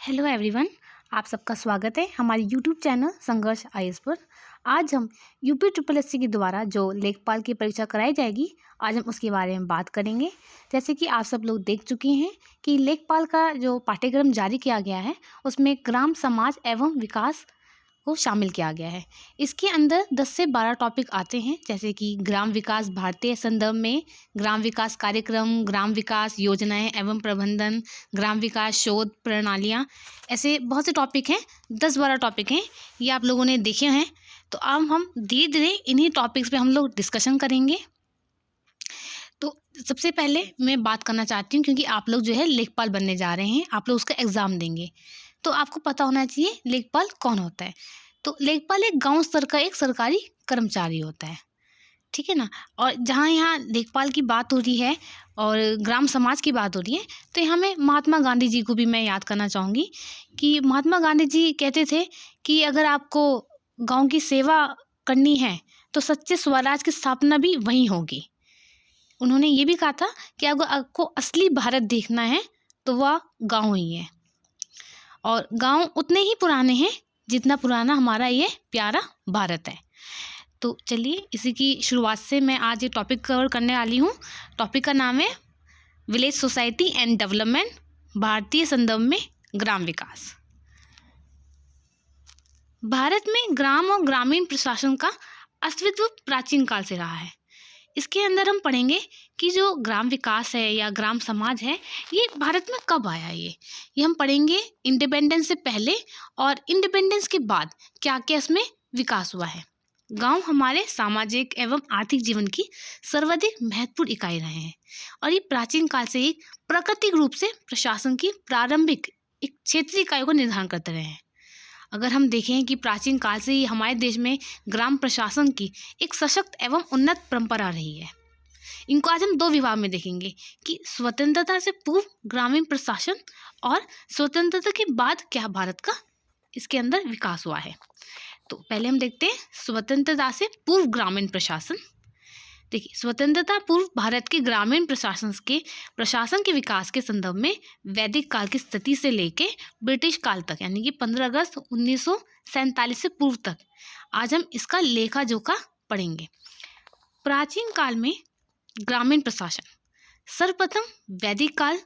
Hello everyone. आप सबका स्वागत है हमारे यूट्यूब चैनल संघर्ष आईएएस पर। आज हम यूपी ट्रिपल एससी के द्वारा जो लेखपाल की परीक्षा कराई जाएगी, आज हम उसके बारे में बात करेंगे। जैसे कि आप सब लोग देख चुके हैं कि लेखपाल का जो पाठ्यक्रम जारी किया गया है उसमें ग्राम समाज एवं विकास को शामिल किया गया है। इसके अंदर 10 से 12 टॉपिक आते हैं, जैसे कि ग्राम विकास भारतीय संदर्भ में, ग्राम विकास कार्यक्रम, ग्राम विकास योजनाएं एवं प्रबंधन, ग्राम विकास शोध प्रणालियाँ, ऐसे बहुत से टॉपिक हैं। 10-12 टॉपिक हैं, ये आप लोगों ने देखे हैं। तो अब हम धीरे धीरे इन्हीं टॉपिक्स पे हम लोग डिस्कशन करेंगे। तो सबसे पहले मैं बात करना चाहती हूँ, क्योंकि आप लोग जो है लेखपाल बनने जा रहे हैं, आप लोग उसका एग्ज़ाम देंगे, तो आपको पता होना चाहिए लेखपाल कौन होता है। तो लेखपाल एक गांव स्तर का एक सरकारी कर्मचारी होता है, ठीक है ना। और जहाँ यहाँ लेखपाल की बात हो रही है और ग्राम समाज की बात हो रही है, तो यहाँ मैं महात्मा गांधी जी को भी मैं याद करना चाहूँगी कि महात्मा गांधी जी कहते थे कि अगर आपको गांव की सेवा करनी है तो सच्चे स्वराज की स्थापना भी वहीं होगी। उन्होंने ये भी कहा था कि अगर आपको असली भारत देखना है तो वह गाँव ही है, और गांव उतने ही पुराने हैं जितना पुराना हमारा ये प्यारा भारत है। तो चलिए इसी की शुरुआत से मैं आज ये टॉपिक कवर करने वाली हूँ। टॉपिक का नाम है विलेज सोसाइटी एंड डेवलपमेंट, भारतीय संदर्भ में ग्राम विकास। भारत में ग्राम और ग्रामीण प्रशासन का अस्तित्व प्राचीन काल से रहा है। इसके अंदर हम पढ़ेंगे कि जो ग्राम विकास है या ग्राम समाज है, ये भारत में कब आया। ये हम पढ़ेंगे इंडिपेंडेंस से पहले और इंडिपेंडेंस के बाद क्या क्या इसमें विकास हुआ है। गांव हमारे सामाजिक एवं आर्थिक जीवन की सर्वाधिक महत्वपूर्ण इकाई रहे हैं, और ये प्राचीन काल से एक प्राकृतिक रूप से प्रशासन की प्रारंभिक एक क्षेत्रीय इकाई को निर्धारण करते रहे हैं। अगर हम देखें कि प्राचीन काल से ही हमारे देश में ग्राम प्रशासन की एक सशक्त एवं उन्नत परंपरा रही है। इनको आज हम दो विभाग में देखेंगे कि स्वतंत्रता से पूर्व ग्रामीण प्रशासन और स्वतंत्रता के बाद क्या भारत का इसके अंदर विकास हुआ है। तो पहले हम देखते हैं स्वतंत्रता से पूर्व ग्रामीण प्रशासन। देखिए, स्वतंत्रता पूर्व भारत के ग्रामीण प्रशासन के विकास के संदर्भ में वैदिक काल की स्थिति से लेके ब्रिटिश काल तक, यानी कि 15 अगस्त 1947 से पूर्व तक आज हम इसका लेखा जोखा पढ़ेंगे। प्राचीन काल में ग्रामीण प्रशासन, सर्वप्रथम वैदिक काल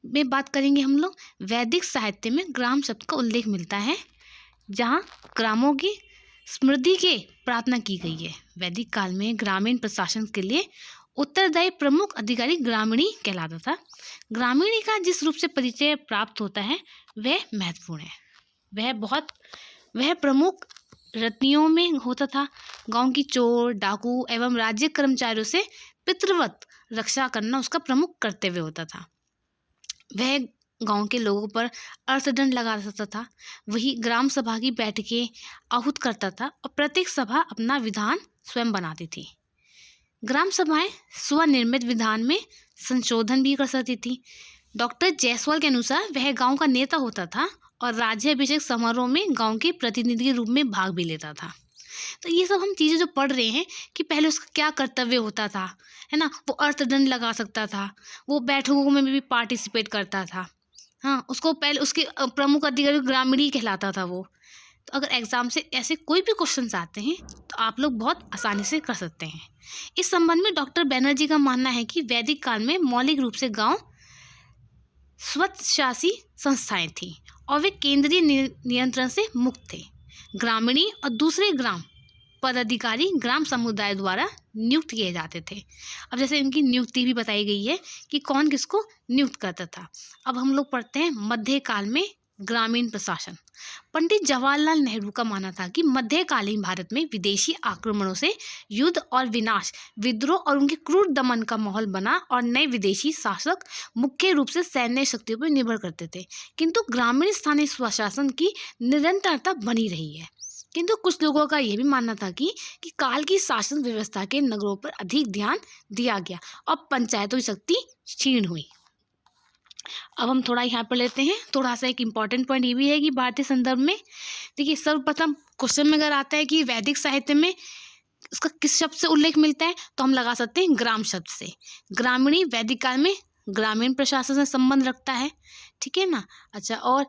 में बात करेंगे हम लोग। वैदिक साहित्य में ग्राम शब्द का उल्लेख मिलता है, जहाँ ग्रामों की समृद्धि के प्रार्थना की गई है। वैदिक काल में ग्रामीण प्रशासन के लिए उत्तरदायी प्रमुख अधिकारी ग्रामीणी कहलाता था। ग्रामीणी का जिस रूप से परिचय प्राप्त होता है वह महत्वपूर्ण है। वह प्रमुख रत्नियों में होता था। गांव की चोर, डाकू एवं राज्य कर्मचारियों से पितृवत रक्षा करना उसका प्रमुख कर्तव्य होता था। वह गांव के लोगों पर अर्थदंड लगा सकता था। वही ग्राम सभा की बैठकें आहूत करता था, और प्रत्येक सभा अपना विधान स्वयं बनाती थी। ग्राम सभाएं स्वनिर्मित विधान में संशोधन भी कर सकती थी। डॉक्टर जायसवाल के अनुसार वह गांव का नेता होता था और राज्याभिषेक समारोह में गांव के प्रतिनिधि के रूप में भाग भी लेता था। तो ये सब हम चीज़ें जो पढ़ रहे हैं कि पहले उसका क्या कर्तव्य होता था, है ना। वो अर्थदंड लगा सकता था, वो बैठकों में भी पार्टिसिपेट करता था। हाँ, उसको पहले उसके प्रमुख अधिकारी ग्रामीणी कहलाता था वो। तो अगर एग्जाम से ऐसे कोई भी क्वेश्चंस आते हैं तो आप लोग बहुत आसानी से कर सकते हैं। इस संबंध में डॉक्टर बैनर्जी का मानना है कि वैदिक काल में मौलिक रूप से गांव स्वशासी संस्थाएं थी और वे केंद्रीय नियंत्रण से मुक्त थे। ग्रामीणी और दूसरे ग्राम पदाधिकारी ग्राम समुदाय द्वारा नियुक्त किए जाते थे। अब जैसे इनकी नियुक्ति भी बताई गई है कि कौन किसको नियुक्त करता था। अब हम लोग पढ़ते हैं मध्यकाल में ग्रामीण प्रशासन। पंडित जवाहरलाल नेहरू का मानना था कि मध्यकालीन भारत में विदेशी आक्रमणों से युद्ध और विनाश, विद्रोह और उनके क्रूर दमन का माहौल बना, और नए विदेशी शासक मुख्य रूप से सैन्य शक्तियों पर निर्भर करते थे, किंतु ग्रामीण स्थानीय स्वशासन की निरंतरता बनी रही है। किंतु कुछ लोगों का यह भी मानना था कि काल की शासन व्यवस्था के नगरों पर अधिक ध्यान दिया गया और पंचायतों की शक्ति क्षीण हुई। अब हम थोड़ा यहाँ पर लेते हैं, थोड़ा सा एक इम्पॉर्टेंट पॉइंट ये भी है कि भारतीय संदर्भ में देखिए, सर्वप्रथम क्वेश्चन में अगर आता है कि वैदिक साहित्य में उसका किस शब्द से उल्लेख मिलता है, तो हम लगा सकते हैं ग्राम शब्द से। ग्रामीणी वैदिक काल में ग्रामीण प्रशासन से संबंध रखता है, ठीक है ना। अच्छा, और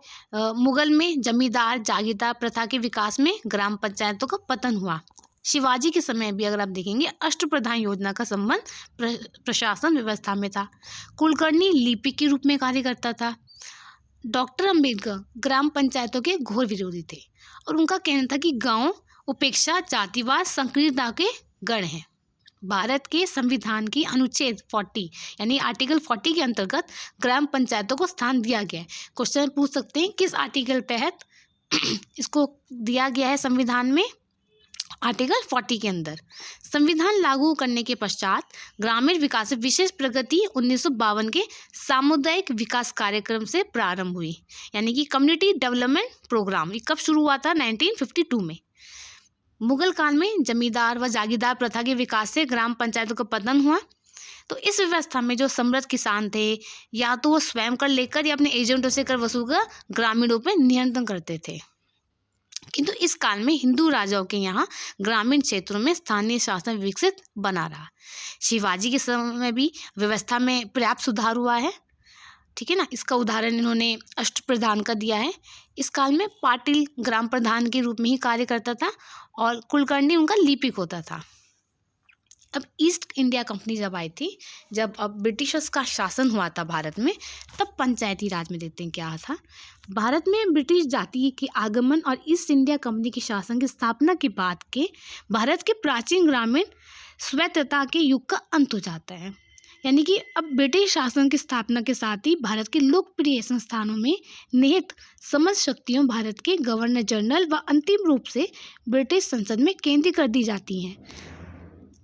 मुगल में जमींदार जागीरदार प्रथा के विकास में ग्राम पंचायतों का पतन हुआ। शिवाजी के समय भी अगर आप देखेंगे अष्टप्रधान योजना का संबंध प्रशासन व्यवस्था में था। कुलकर्णी लिपिक के रूप में कार्य करता था। डॉक्टर अंबेडकर ग्राम पंचायतों के घोर विरोधी थे और उनका कहना था कि गांव उपेक्षा जातिवाद संकीर्णता के गढ़ हैं। भारत के संविधान की अनुच्छेद 40 यानी आर्टिकल 40 के अंतर्गत ग्राम पंचायतों को स्थान दिया गया है। क्वेश्चन पूछ सकते हैं किस आर्टिकल तहत इसको दिया गया है संविधान में। आर्टिकल 40 के अंदर संविधान लागू करने के पश्चात ग्रामीण विकास में विशेष प्रगति 1952 के सामुदायिक विकास कार्यक्रम से प्रारंभ हुई, यानी कि कम्युनिटी डेवलपमेंट प्रोग्राम। ये कब शुरू हुआ था? 1952 में। मुगल काल में जमींदार व जागीरदार प्रथा के विकास से ग्राम पंचायतों का पतन हुआ। तो इस व्यवस्था में जो समृद्ध किसान थे या तो वो स्वयं कर लेकर या अपने एजेंटों से कर वसूल कर ग्रामीणों पर नियंत्रण करते थे। किंतु इस काल में हिंदू राजाओं के यहाँ ग्रामीण क्षेत्रों में स्थानीय शासन विकसित बना रहा। शिवाजी के समय में भी व्यवस्था में पर्याप्त सुधार हुआ है, ठीक है ना। इसका उदाहरण इन्होंने अष्टप्रधान का दिया है। इस काल में पाटिल ग्राम प्रधान के रूप में ही कार्य करता था और कुलकर्णी उनका लिपिक होता था। अब ईस्ट इंडिया कंपनी जब आई थी, जब अब ब्रिटिशर्स का शासन हुआ था भारत में, तब पंचायती राज में देखते हैं क्या था। भारत में ब्रिटिश जाति के आगमन और ईस्ट इंडिया कंपनी के शासन की स्थापना के बाद के भारत के प्राचीन ग्रामीण स्वायत्तता के युग का अंत हो जाता है। यानी कि अब ब्रिटिश शासन की स्थापना के साथ ही भारत के लोकप्रिय संस्थानों में निहित समस्त शक्तियों भारत के गवर्नर जनरल व अंतिम रूप से ब्रिटिश संसद में केंद्रीय कर दी जाती हैं।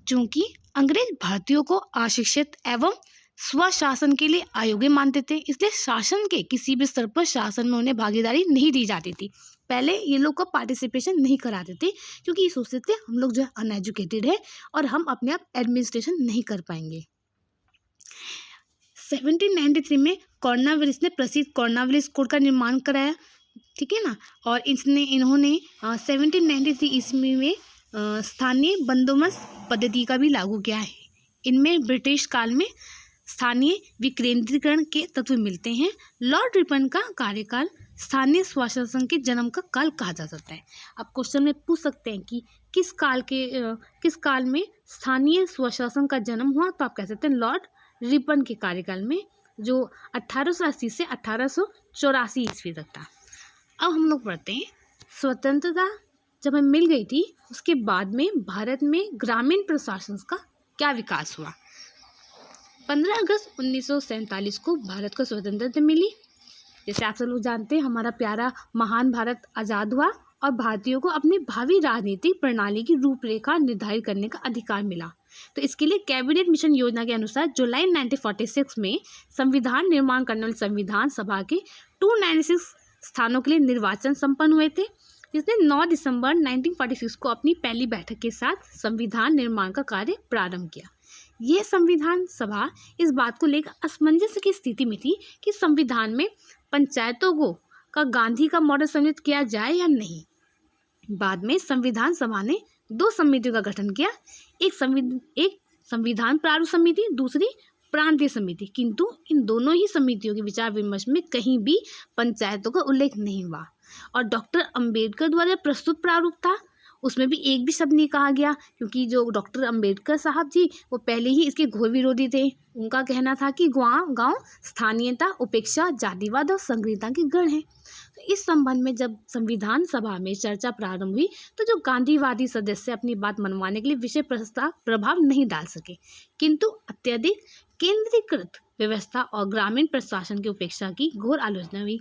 चूंकि अंग्रेज भारतीयों को अशिक्षित एवं स्वशासन के लिए अयोग्य मानते थे, इसलिए शासन के किसी भी स्तर पर शासन में उन्हें भागीदारी नहीं दी जाती थी। पहले ये लोग को पार्टिसिपेशन नहीं कराते थे क्योंकि ये सोचते थे हम लोग जो है अनएजुकेटेड है और हम अपने आप एडमिनिस्ट्रेशन नहीं कर पाएंगे। 1793 में कॉर्नवालिस ने प्रसिद्ध कॉर्नवालिस कोड का निर्माण कराया, ठीक है ना। और इन्होंने 1793 ईस्वी में स्थानीय बंदोबस्त पद्धति का भी लागू किया है। इनमें ब्रिटिश काल में स्थानीय विकेंद्रीकरण के तत्व मिलते हैं। लॉर्ड रिपन का कार्यकाल स्थानीय स्वशासन के जन्म का काल कहा जा सकता है। अब क्वेश्चन में पूछ सकते हैं कि किस काल में स्थानीय स्वशासन का जन्म हुआ, तो आप कह सकते हैं लॉर्ड रिपन के कार्यकाल में, जो 1880 से 1884 ईस्वी तक था। अब हम लोग पढ़ते हैं स्वतंत्रता जब हमें मिल गई थी उसके बाद में भारत में ग्रामीण प्रशासन का क्या विकास हुआ। 15 अगस्त 1947 को भारत को स्वतंत्रता मिली। जैसे आप सब लोग जानते हैं हमारा प्यारा महान भारत आज़ाद हुआ और भारतीयों को अपनी भावी राजनीतिक प्रणाली की रूपरेखा निर्धारित करने का अधिकार मिला। तो इसके लिए कैबिनेट मिशन योजना के अनुसार जुलाई 1946 में संविधान निर्माण करने वाली संविधान सभा के 296 स्थानों के लिए निर्वाचन संपन्न हुए थे, जिसने 9 दिसंबर 1946 को अपनी पहली बैठक के साथ संविधान निर्माण का कार्य प्रारंभ किया। यह संविधान सभा इस बात को लेकर असमंजस की स्थिति में थी कि संविधान में पंचायतों को का गांधी का मॉडल सम्मिलित किया जाए या नहीं। बाद में संविधान सभा ने 2 समितियों का गठन किया, एक संविधान प्रारूप समिति, दूसरी प्रांतीय समिति। किंतु इन दोनों ही समितियों के विचार विमर्श में कहीं भी पंचायतों का उल्लेख नहीं हुआ और डॉक्टर अंबेडकर द्वारा प्रस्तुत प्रारूप था उसमें भी एक भी शब्द नहीं कहा गया, क्योंकि जो डॉक्टर अंबेडकर साहब जी वो पहले ही इसके घोर विरोधी थे। उनका कहना था कि गांव स्थानीयता, उपेक्षा, जातिवाद और संकीर्णता के गढ़ हैं। तो इस संबंध में जब संविधान सभा में चर्चा प्रारंभ हुई तो जो गांधीवादी सदस्य अपनी बात मनवाने के लिए विषय प्रस्ताव प्रभाव नहीं डाल सके, किंतु अत्यधिक केंद्रीकृत व्यवस्था और ग्रामीण प्रशासन की उपेक्षा की घोर आलोचना हुई।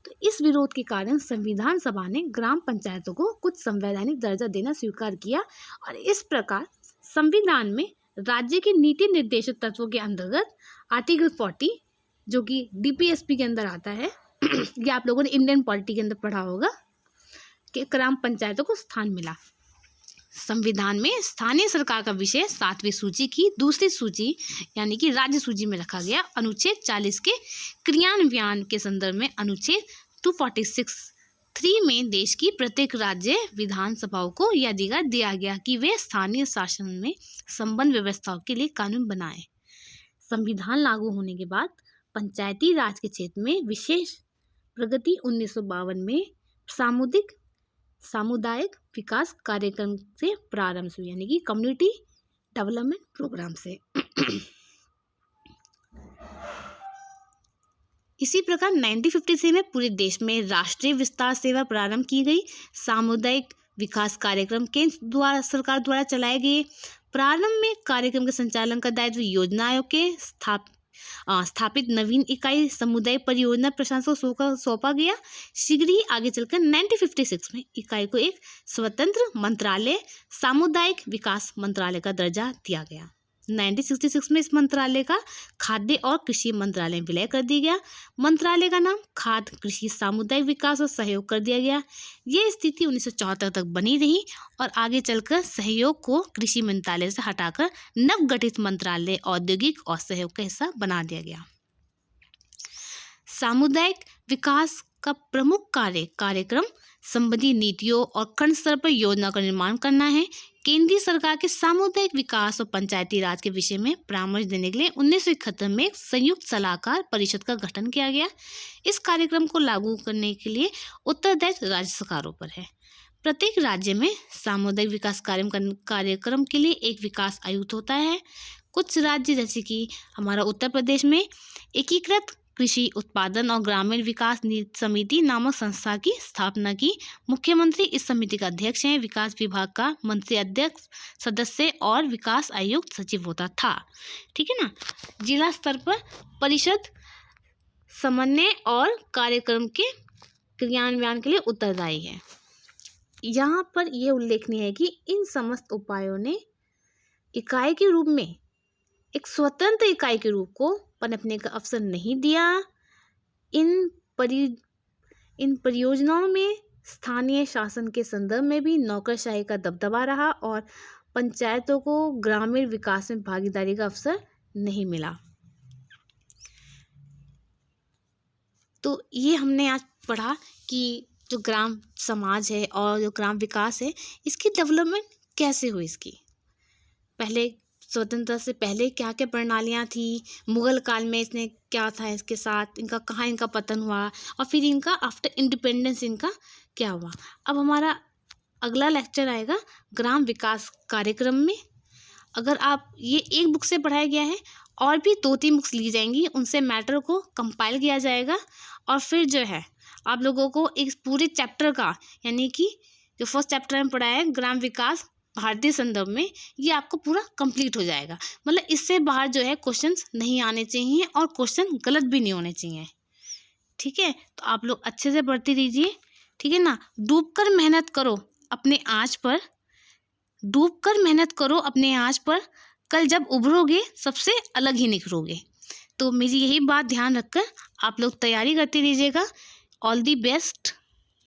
तो इस विरोध के कारण संविधान सभा ने ग्राम पंचायतों को कुछ संवैधानिक दर्जा देना स्वीकार किया और इस प्रकार संविधान में राज्य के नीति निर्देशक तत्वों के अंतर्गत आर्टिकल 40 जो कि डीपीएसपी के अंदर आता है ये आप लोगों ने इंडियन पॉलिटी के अंदर पढ़ा होगा कि ग्राम पंचायतों को स्थान मिला। संविधान में स्थानीय सरकार का विषय 7वीं सूची की दूसरी सूची यानी कि राज्य सूची में रखा गया। अनुच्छेद 40 के क्रियान्वयन के संदर्भ में अनुच्छेद 246(3) में देश की प्रत्येक राज्य विधानसभाओं को यह अधिकार दिया गया कि वे स्थानीय शासन में संबंध व्यवस्थाओं के लिए कानून बनाएं। संविधान लागू होने के बाद पंचायती राज के क्षेत्र में विशेष प्रगति 1952 में सामुदायिक विकास कार्यक्रम से प्रारंभ हुई, यानी कि कम्युनिटी डेवलपमेंट प्रोग्राम से। इसी प्रकार 1953 में पूरे देश में राष्ट्रीय विस्तार सेवा प्रारंभ की गई। सामुदायिक विकास कार्यक्रम केंद्र सरकार द्वारा चलाए गए। प्रारंभ में कार्यक्रम के संचालन का दायित्व योजना आयोग के स्थापित नवीन इकाई समुदाय परियोजना प्रशासन को सौंपा गया। शीघ्र ही आगे चलकर 1956 में इकाई को एक स्वतंत्र मंत्रालय सामुदायिक विकास मंत्रालय का दर्जा दिया गया। 1966 में इस मंत्रालय का खाद्य और कृषि मंत्रालय विलय कर दिया गया। मंत्रालय का नाम खाद्य कृषि सामुदायिक विकास और सहयोग कर दिया गया। ये स्थिति 1974 तक बनी रही और आगे चलकर सहयोग को कृषि मंत्रालय से हटाकर नवगठित मंत्रालय औद्योगिक और सहयोग का हिस्सा बना दिया गया। सामुदायिक विकास का प्रमुख कार्यक्रम संबंधी नीतियों और खंड स्तर पर योजना का निर्माण करना है। केंद्रीय सरकार के सामुदायिक विकास और पंचायती राज के विषय में परामर्श देने के लिए 1971 में एक संयुक्त सलाहकार परिषद का गठन किया गया। इस कार्यक्रम को लागू करने के लिए उत्तरदायित्व राज्य सरकारों पर है। प्रत्येक राज्य में सामुदायिक विकास कार्यक्रम के लिए एक विकास आयुक्त होता है। कुछ राज्य जैसे कि हमारा उत्तर प्रदेश में एकीकृत कृषि उत्पादन और ग्रामीण विकास समिति नामक संस्था की स्थापना की। मुख्यमंत्री इस समिति का अध्यक्ष हैं। विकास विभाग का मंत्री अध्यक्ष सदस्य और विकास आयुक्त सचिव होता था। ठीक है ना। जिला स्तर पर परिषद समन्वय और कार्यक्रम के क्रियान्वयन के लिए उत्तरदायी है। यहाँ पर यह उल्लेखनीय है कि इन समस्त उपायों ने इकाई के रूप में एक स्वतंत्र इकाई के रूप को पनपने का अवसर नहीं दिया। इन परियोजनाओं में स्थानीय शासन के संदर्भ में भी नौकरशाही का दबदबा रहा और पंचायतों को ग्रामीण विकास में भागीदारी का अवसर नहीं मिला। तो ये हमने आज पढ़ा कि जो ग्राम समाज है और जो ग्राम विकास है, इसकी डेवलपमेंट कैसे हुई। इसकी पहले स्वतंत्रता से पहले क्या क्या प्रणालियाँ थी, मुगल काल में इसने क्या था इसके साथ, इनका कहाँ इनका पतन हुआ और फिर इनका आफ्टर इंडिपेंडेंस इनका क्या हुआ। अब हमारा अगला लेक्चर आएगा ग्राम विकास कार्यक्रम में। अगर आप ये एक बुक से पढ़ाया गया है और भी 2-3 बुक्स ली जाएंगी, उनसे मैटर को कंपाइल किया जाएगा और फिर जो है आप लोगों को एक पूरे चैप्टर का, यानी कि जो फर्स्ट चैप्टर में पढ़ाया है ग्राम विकास भारतीय संदर्भ में, ये आपको पूरा कंप्लीट हो जाएगा। मतलब इससे बाहर जो है क्वेश्चंस नहीं आने चाहिए और क्वेश्चन गलत भी नहीं होने चाहिए। ठीक है, तो आप लोग अच्छे से पढ़ते रहिए। ठीक है ना। डूबकर मेहनत करो अपने आँच पर, डूबकर मेहनत करो अपने आँच पर, कल जब उभरोगे सबसे अलग ही निखरोगे। तो मेरी यही बात ध्यान रखकर आप लोग तैयारी करते रहिएगा। All the best.